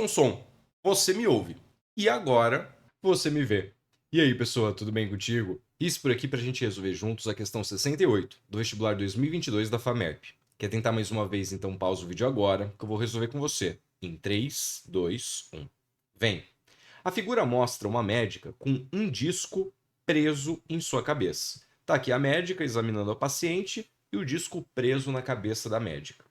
Som. Você me ouve. E agora você me vê. E aí, pessoa, tudo bem contigo? Isso por aqui pra gente resolver juntos a questão 68 do vestibular 2022 da FAMERP. Quer tentar mais uma vez? Então pausa o vídeo agora que eu vou resolver com você. Em 3, 2, 1. Vem! A figura mostra uma médica com um disco preso em sua cabeça. Tá aqui a médica examinando a paciente e o disco preso na cabeça da médica.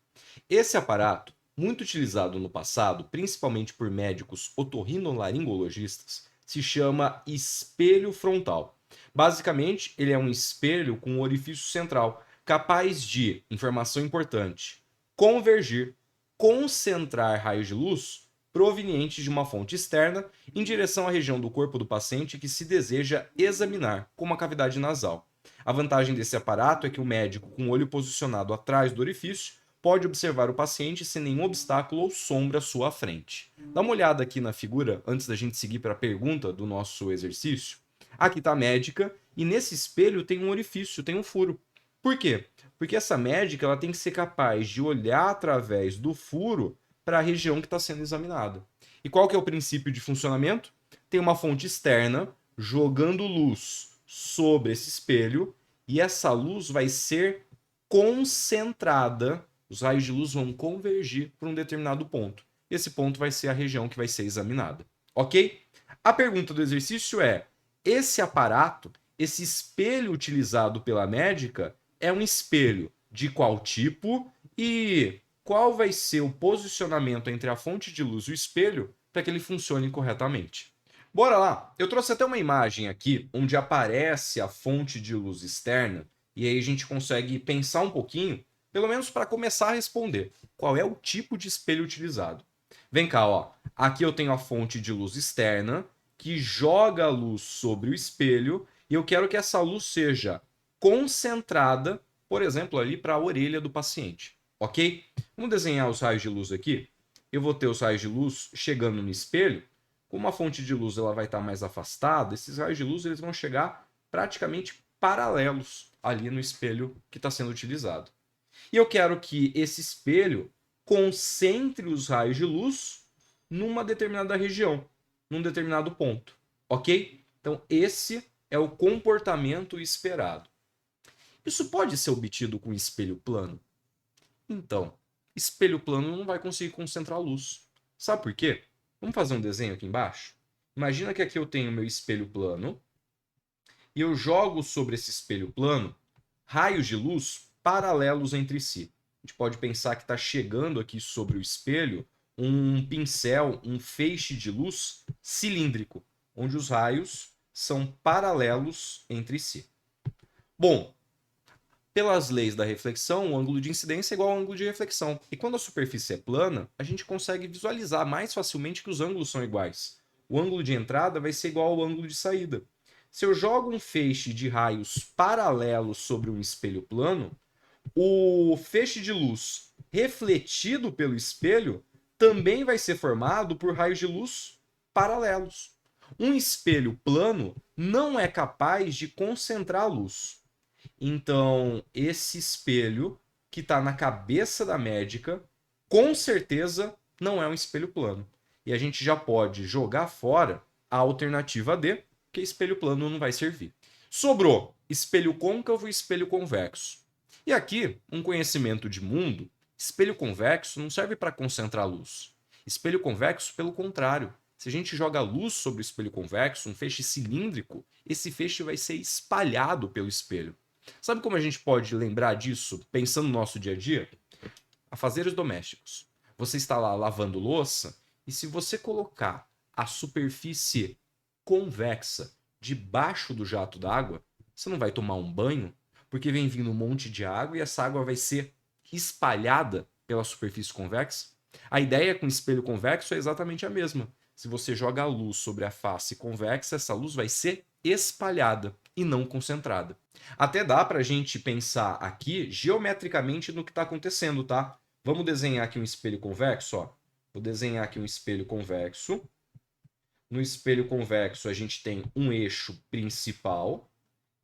Esse aparato, muito utilizado no passado, principalmente por médicos otorrinolaringologistas, se chama espelho frontal. Basicamente, ele é um espelho com um orifício central, capaz de, informação importante, convergir, concentrar raios de luz provenientes de uma fonte externa em direção à região do corpo do paciente que se deseja examinar, como a cavidade nasal. A vantagem desse aparato é que o médico, com o olho posicionado atrás do orifício, pode observar o paciente sem nenhum obstáculo ou sombra à sua frente. Dá uma olhada aqui na figura antes da gente seguir para a pergunta do nosso exercício. Aqui está a médica e nesse espelho tem um orifício, tem um furo. Por quê? Porque essa médica ela tem que ser capaz de olhar através do furo para a região que está sendo examinada. E qual que é o princípio de funcionamento? Tem uma fonte externa jogando luz sobre esse espelho e essa luz vai ser concentrada, os raios de luz vão convergir para um determinado ponto. Esse ponto vai ser a região que vai ser examinada. Ok? A pergunta do exercício é: esse aparato, esse espelho utilizado pela médica, é um espelho de qual tipo e qual vai ser o posicionamento entre a fonte de luz e o espelho para que ele funcione corretamente? Bora lá! Eu trouxe até uma imagem aqui onde aparece a fonte de luz externa e aí a gente consegue pensar um pouquinho, pelo menos para começar a responder, qual é o tipo de espelho utilizado. Vem cá, ó. Aqui eu tenho a fonte de luz externa que joga a luz sobre o espelho e eu quero que essa luz seja concentrada, por exemplo, ali para a orelha do paciente, ok? Vamos desenhar os raios de luz aqui. Eu vou ter os raios de luz chegando no espelho. Como a fonte de luz ela vai estar mais afastada, esses raios de luz eles vão chegar praticamente paralelos ali no espelho que está sendo utilizado. E eu quero que esse espelho concentre os raios de luz numa determinada região, num determinado ponto, ok? Então esse é o comportamento esperado. Isso pode ser obtido com espelho plano? Então, espelho plano não vai conseguir concentrar a luz. Sabe por quê? Vamos fazer um desenho aqui embaixo? Imagina que aqui eu tenho meu espelho plano e eu jogo sobre esse espelho plano raios de luz paralelos entre si. A gente pode pensar que está chegando aqui sobre o espelho um pincel, um feixe de luz cilíndrico, onde os raios são paralelos entre si. Bom, pelas leis da reflexão, o ângulo de incidência é igual ao ângulo de reflexão. E quando a superfície é plana, a gente consegue visualizar mais facilmente que os ângulos são iguais. O ângulo de entrada vai ser igual ao ângulo de saída. Se eu jogo um feixe de raios paralelos sobre um espelho plano, o feixe de luz refletido pelo espelho também vai ser formado por raios de luz paralelos. Um espelho plano não é capaz de concentrar a luz. Então, esse espelho que está na cabeça da médica, com certeza não é um espelho plano. E a gente já pode jogar fora a alternativa D, que espelho plano não vai servir. Sobrou espelho côncavo e espelho convexo. E aqui, um conhecimento de mundo, espelho convexo não serve para concentrar luz. Espelho convexo, pelo contrário. Se a gente joga luz sobre o espelho convexo, um feixe cilíndrico, esse feixe vai ser espalhado pelo espelho. Sabe como a gente pode lembrar disso pensando no nosso dia a dia? Afazeres domésticos. Você está lá lavando louça e se você colocar a superfície convexa debaixo do jato d'água, você não vai tomar um banho, porque vem vindo um monte de água e essa água vai ser espalhada pela superfície convexa. A ideia com espelho convexo é exatamente a mesma. Se você joga a luz sobre a face convexa, essa luz vai ser espalhada e não concentrada. Até dá para a gente pensar aqui geometricamente no que está acontecendo, tá? Vamos desenhar aqui um espelho convexo, ó. Vou desenhar aqui um espelho convexo. No espelho convexo a gente tem um eixo principal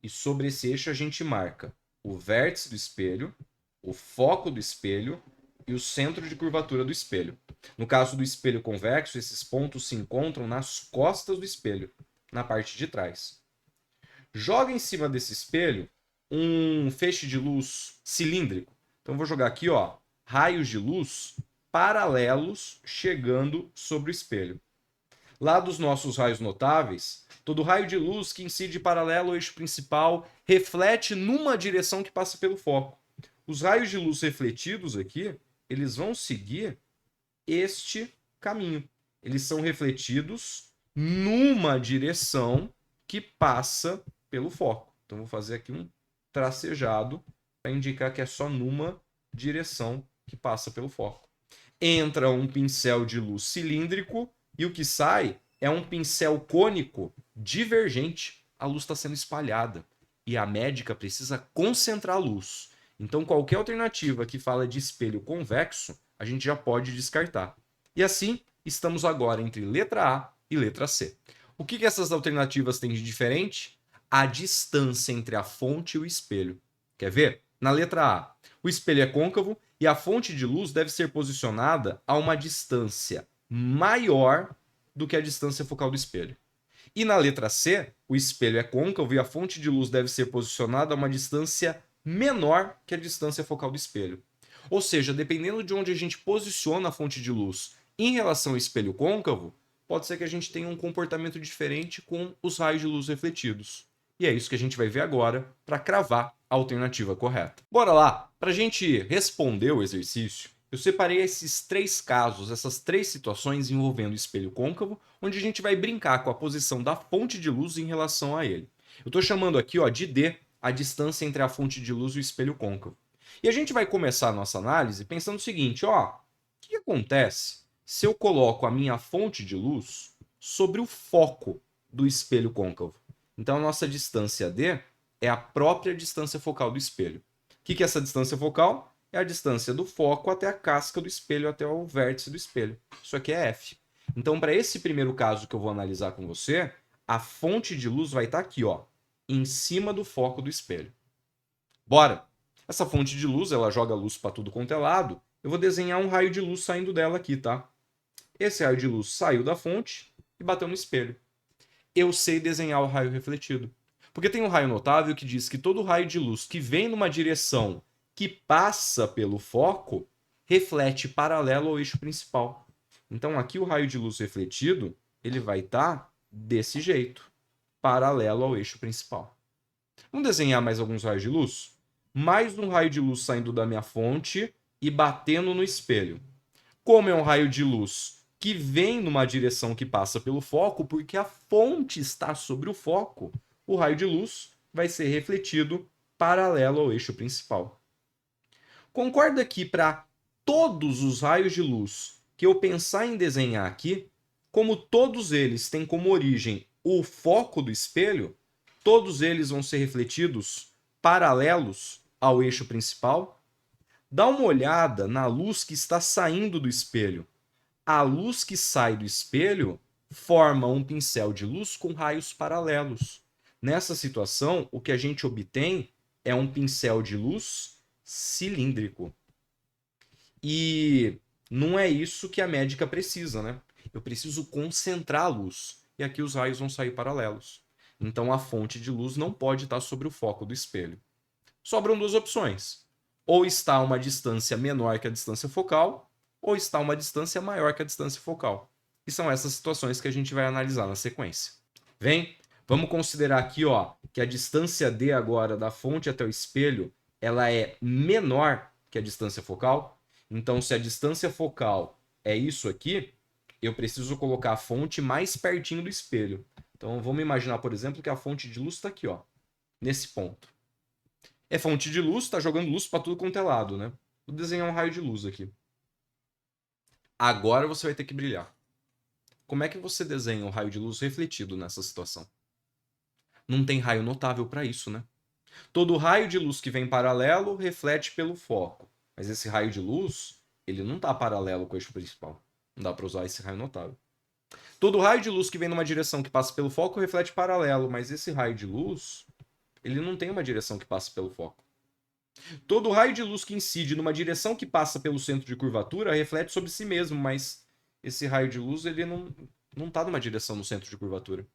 e sobre esse eixo a gente marca o vértice do espelho, o foco do espelho e o centro de curvatura do espelho. No caso do espelho convexo, esses pontos se encontram nas costas do espelho, na parte de trás. Joga em cima desse espelho um feixe de luz cilíndrico. Então, eu vou jogar aqui, ó, raios de luz paralelos chegando sobre o espelho. Lá dos nossos raios notáveis, todo raio de luz que incide paralelo ao eixo principal reflete numa direção que passa pelo foco. Os raios de luz refletidos aqui, eles vão seguir este caminho. Eles são refletidos numa direção que passa pelo foco. Então, vou fazer aqui um tracejado para indicar que é só numa direção que passa pelo foco. Entra um pincel de luz cilíndrico e o que sai é um pincel cônico divergente. A luz está sendo espalhada e a médica precisa concentrar a luz. Então, qualquer alternativa que fala de espelho convexo, a gente já pode descartar. E assim, estamos agora entre letra A e letra C. O que essas alternativas têm de diferente? A distância entre a fonte e o espelho. Quer ver? Na letra A, o espelho é côncavo e a fonte de luz deve ser posicionada a uma distância maior do que a distância focal do espelho. E na letra C, o espelho é côncavo e a fonte de luz deve ser posicionada a uma distância menor que a distância focal do espelho. Ou seja, dependendo de onde a gente posiciona a fonte de luz em relação ao espelho côncavo, pode ser que a gente tenha um comportamento diferente com os raios de luz refletidos. E é isso que a gente vai ver agora para cravar a alternativa correta. Bora lá! Para a gente responder o exercício, eu separei esses 3 casos, essas 3 situações envolvendo o espelho côncavo, onde a gente vai brincar com a posição da fonte de luz em relação a ele. Eu estou chamando aqui, ó, de D a distância entre a fonte de luz e o espelho côncavo. E a gente vai começar a nossa análise pensando o seguinte, ó, o que acontece se eu coloco a minha fonte de luz sobre o foco do espelho côncavo? Então, a nossa distância D é a própria distância focal do espelho. O que é essa distância focal? É a distância do foco até a casca do espelho, até o vértice do espelho. Isso aqui é F. Então, para esse primeiro caso que eu vou analisar com você, a fonte de luz vai estar aqui, ó, em cima do foco do espelho. Bora! Essa fonte de luz, ela joga luz para tudo quanto é lado. Eu vou desenhar um raio de luz saindo dela aqui, tá? Esse raio de luz saiu da fonte e bateu no espelho. Eu sei desenhar o raio refletido. Porque tem um raio notável que diz que todo raio de luz que vem numa direção que passa pelo foco reflete paralelo ao eixo principal. Então aqui o raio de luz refletido, ele vai estar desse jeito, paralelo ao eixo principal. Vamos desenhar mais alguns raios de luz? Mais um raio de luz saindo da minha fonte e batendo no espelho. Como é um raio de luz que vem numa direção que passa pelo foco, porque a fonte está sobre o foco, o raio de luz vai ser refletido paralelo ao eixo principal. Concorda que para todos os raios de luz que eu pensar em desenhar aqui, como todos eles têm como origem o foco do espelho, todos eles vão ser refletidos paralelos ao eixo principal? Dá uma olhada na luz que está saindo do espelho. A luz que sai do espelho forma um pincel de luz com raios paralelos. Nessa situação, o que a gente obtém é um pincel de luz cilíndrico. E não é isso que a médica precisa, né? Eu preciso concentrar a luz. E aqui os raios vão sair paralelos. Então a fonte de luz não pode estar sobre o foco do espelho. Sobram 2 opções. Ou está a uma distância menor que a distância focal, ou está a uma distância maior que a distância focal. E são essas situações que a gente vai analisar na sequência. Vem? Vamos considerar aqui, ó, que a distância D agora da fonte até o espelho, ela é menor que a distância focal. Então, se a distância focal é isso aqui, eu preciso colocar a fonte mais pertinho do espelho. Então, vamos imaginar, por exemplo, que a fonte de luz está aqui, ó, nesse ponto. É fonte de luz, está jogando luz para tudo quanto é lado, né? Vou desenhar um raio de luz aqui. Agora você vai ter que brilhar. Como é que você desenha um raio de luz refletido nessa situação? Não tem raio notável para isso, né? Todo raio de luz que vem paralelo reflete pelo foco. Mas esse raio de luz, ele não está paralelo com o eixo principal. Não dá para usar esse raio notável. Todo raio de luz que vem numa direção que passa pelo foco reflete paralelo, mas esse raio de luz, ele não tem uma direção que passa pelo foco. Todo raio de luz que incide numa direção que passa pelo centro de curvatura reflete sobre si mesmo, mas esse raio de luz ele não está numa direção no centro de curvatura.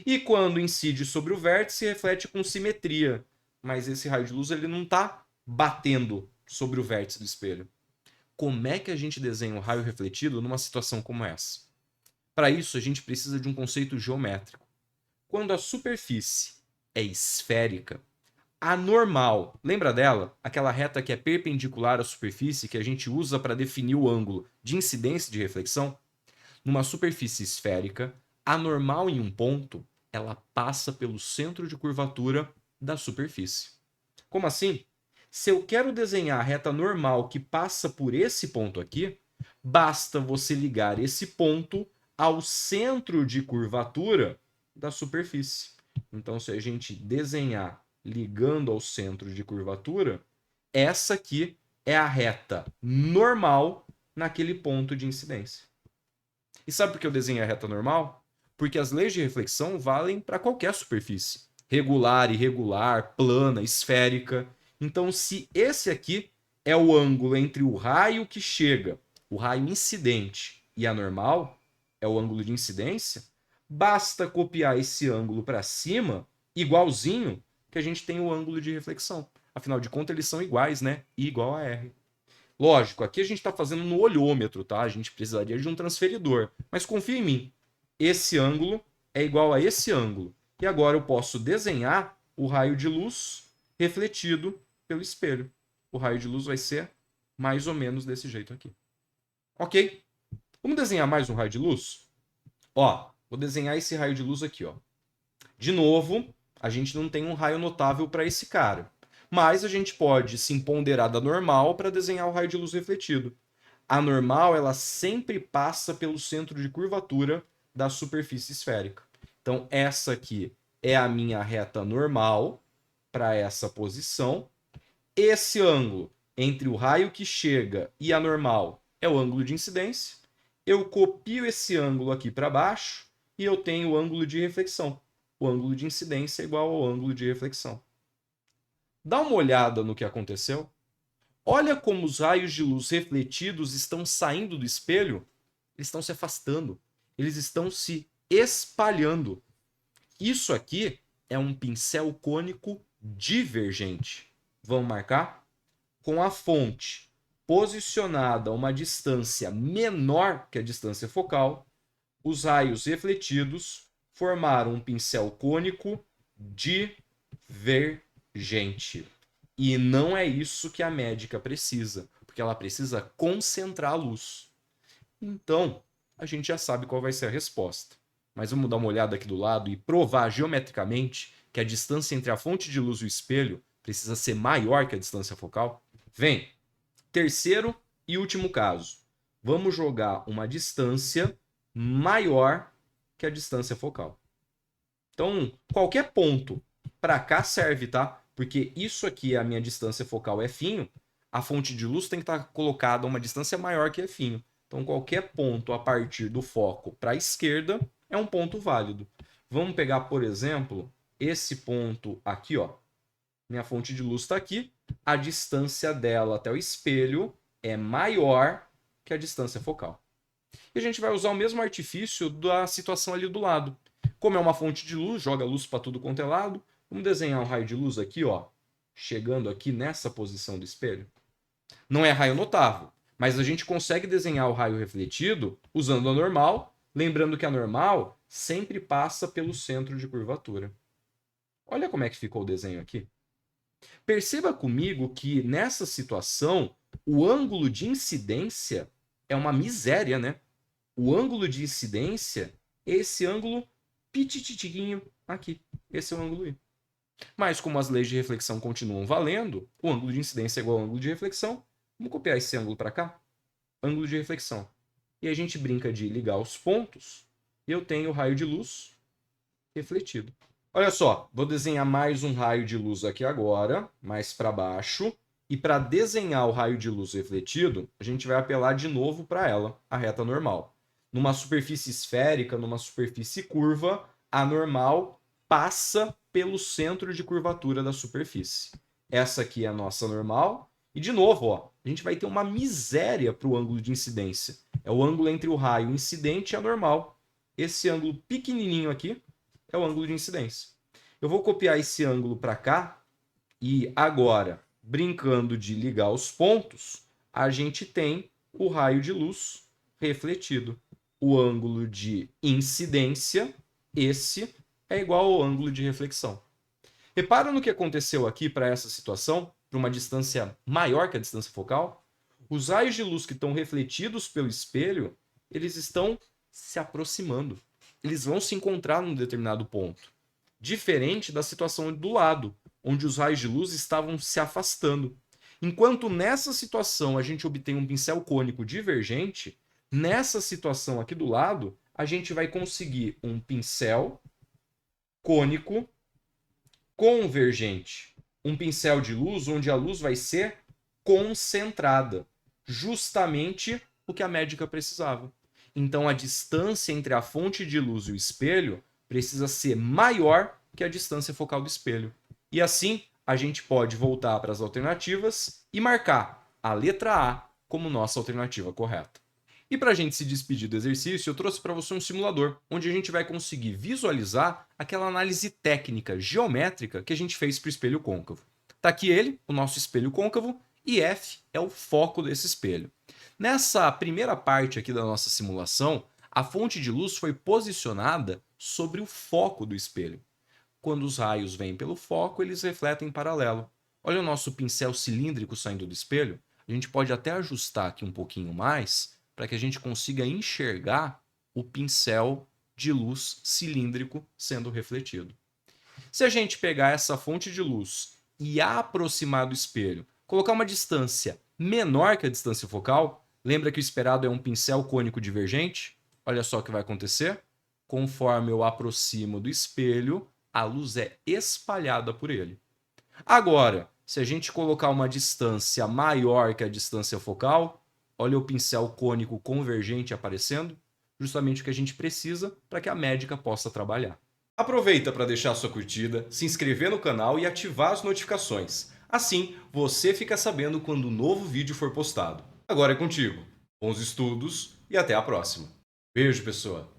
E quando incide sobre o vértice, reflete com simetria, mas esse raio de luz ele não está batendo sobre o vértice do espelho. Como é que a gente desenha um raio refletido numa situação como essa? Para isso, a gente precisa de um conceito geométrico. Quando a superfície é esférica, a normal, lembra dela? Aquela reta que é perpendicular à superfície que a gente usa para definir o ângulo de incidência e de reflexão? Numa superfície esférica, a normal em um ponto, ela passa pelo centro de curvatura da superfície. Como assim? Se eu quero desenhar a reta normal que passa por esse ponto aqui, basta você ligar esse ponto ao centro de curvatura da superfície. Então, se a gente desenhar ligando ao centro de curvatura, essa aqui é a reta normal naquele ponto de incidência. E sabe por que eu desenhei a reta normal? Porque as leis de reflexão valem para qualquer superfície. Regular, irregular, plana, esférica. Então, se esse aqui é o ângulo entre o raio que chega, o raio incidente, e a normal, é o ângulo de incidência, basta copiar esse ângulo para cima, igualzinho, que a gente tem o ângulo de reflexão. Afinal de contas, eles são iguais, né? I igual a R. Lógico, aqui a gente está fazendo no olhômetro, tá? A gente precisaria de um transferidor. Mas confia em mim, esse ângulo é igual a esse ângulo. E agora eu posso desenhar o raio de luz refletido pelo espelho. O raio de luz vai ser mais ou menos desse jeito aqui. Ok? Vamos desenhar mais um raio de luz? Ó, vou desenhar esse raio de luz aqui, ó. De novo, a gente não tem um raio notável para esse cara. Mas a gente pode se ponderar da normal para desenhar o raio de luz refletido. A normal, ela sempre passa pelo centro de curvatura da superfície esférica. Então, essa aqui é a minha reta normal para essa posição. Esse ângulo entre o raio que chega e a normal é o ângulo de incidência. Eu copio esse ângulo aqui para baixo e eu tenho o ângulo de reflexão. O ângulo de incidência é igual ao ângulo de reflexão. Dá uma olhada no que aconteceu. Olha como os raios de luz refletidos estão saindo do espelho. Eles estão se afastando. Eles estão se espalhando. Isso aqui é um pincel cônico divergente. Vamos marcar? Com a fonte posicionada a uma distância menor que a distância focal, os raios refletidos formaram um pincel cônico divergente. E não é isso que a médica precisa, porque ela precisa concentrar a luz. Então, a gente já sabe qual vai ser a resposta. Mas vamos dar uma olhada aqui do lado e provar geometricamente que a distância entre a fonte de luz e o espelho precisa ser maior que a distância focal? Vem! Terceiro e último caso. Vamos jogar uma distância maior que a distância focal. Então, qualquer ponto para cá serve, tá? Porque isso aqui é a minha distância focal F', a fonte de luz tem que estar colocada a uma distância maior que F'. Então, qualquer ponto a partir do foco para a esquerda é um ponto válido. Vamos pegar, por exemplo, esse ponto aqui, ó. Minha fonte de luz está aqui. A distância dela até o espelho é maior que a distância focal. E a gente vai usar o mesmo artifício da situação ali do lado. Como é uma fonte de luz, joga luz para tudo quanto é lado. Vamos desenhar um raio de luz aqui, ó, chegando aqui nessa posição do espelho. Não é raio notável, mas a gente consegue desenhar o raio refletido usando a normal, lembrando que a normal sempre passa pelo centro de curvatura. Olha como é que ficou o desenho aqui. Perceba comigo que nessa situação o ângulo de incidência é uma miséria, né? O ângulo de incidência é esse ângulo pititiquinho aqui. Esse é o ângulo I. Mas como as leis de reflexão continuam valendo, o ângulo de incidência é igual ao ângulo de reflexão. Vamos copiar esse ângulo para cá. Ângulo de reflexão. E a gente brinca de ligar os pontos e eu tenho o raio de luz refletido. Olha só, vou desenhar mais um raio de luz aqui agora, mais para baixo. E para desenhar o raio de luz refletido, a gente vai apelar de novo para ela, a reta normal. Numa superfície esférica, numa superfície curva, a normal passa pelo centro de curvatura da superfície. Essa aqui é a nossa normal. E de novo, ó, a gente vai ter uma miséria para o ângulo de incidência. É o ângulo entre o raio incidente e a normal. Esse ângulo pequenininho aqui é o ângulo de incidência. Eu vou copiar esse ângulo para cá e agora, brincando de ligar os pontos, a gente tem o raio de luz refletido. O ângulo de incidência, esse, é igual ao ângulo de reflexão. Repara no que aconteceu aqui para essa situação, para uma distância maior que a distância focal. Os raios de luz que estão refletidos pelo espelho, eles estão se aproximando. Eles vão se encontrar num determinado ponto. Diferente da situação do lado, onde os raios de luz estavam se afastando. Enquanto nessa situação a gente obtém um pincel cônico divergente, nessa situação aqui do lado, a gente vai conseguir um pincel cônico convergente. Um pincel de luz onde a luz vai ser concentrada. Justamente o que a médica precisava. Então a distância entre a fonte de luz e o espelho precisa ser maior que a distância focal do espelho. E assim a gente pode voltar para as alternativas e marcar a letra A como nossa alternativa correta. E para a gente se despedir do exercício, eu trouxe para você um simulador, onde a gente vai conseguir visualizar aquela análise técnica, geométrica, que a gente fez para o espelho côncavo. Está aqui ele, o nosso espelho côncavo, e F é o foco desse espelho. Nessa primeira parte aqui da nossa simulação, a fonte de luz foi posicionada sobre o foco do espelho. Quando os raios vêm pelo foco, eles refletem em paralelo. Olha o nosso pincel cilíndrico saindo do espelho. A gente pode até ajustar aqui um pouquinho mais para que a gente consiga enxergar o pincel de luz cilíndrico sendo refletido. Se a gente pegar essa fonte de luz e aproximar do espelho, colocar uma distância menor que a distância focal, lembra que o esperado é um pincel cônico divergente? Olha só o que vai acontecer. Conforme eu aproximo do espelho, a luz é espalhada por ele. Agora, se a gente colocar uma distância maior que a distância focal, olha o pincel cônico convergente aparecendo, justamente o que a gente precisa para que a médica possa trabalhar. Aproveita para deixar sua curtida, se inscrever no canal e ativar as notificações. Assim, você fica sabendo quando um novo vídeo for postado. Agora é contigo. Bons estudos e até a próxima. Beijo, pessoa!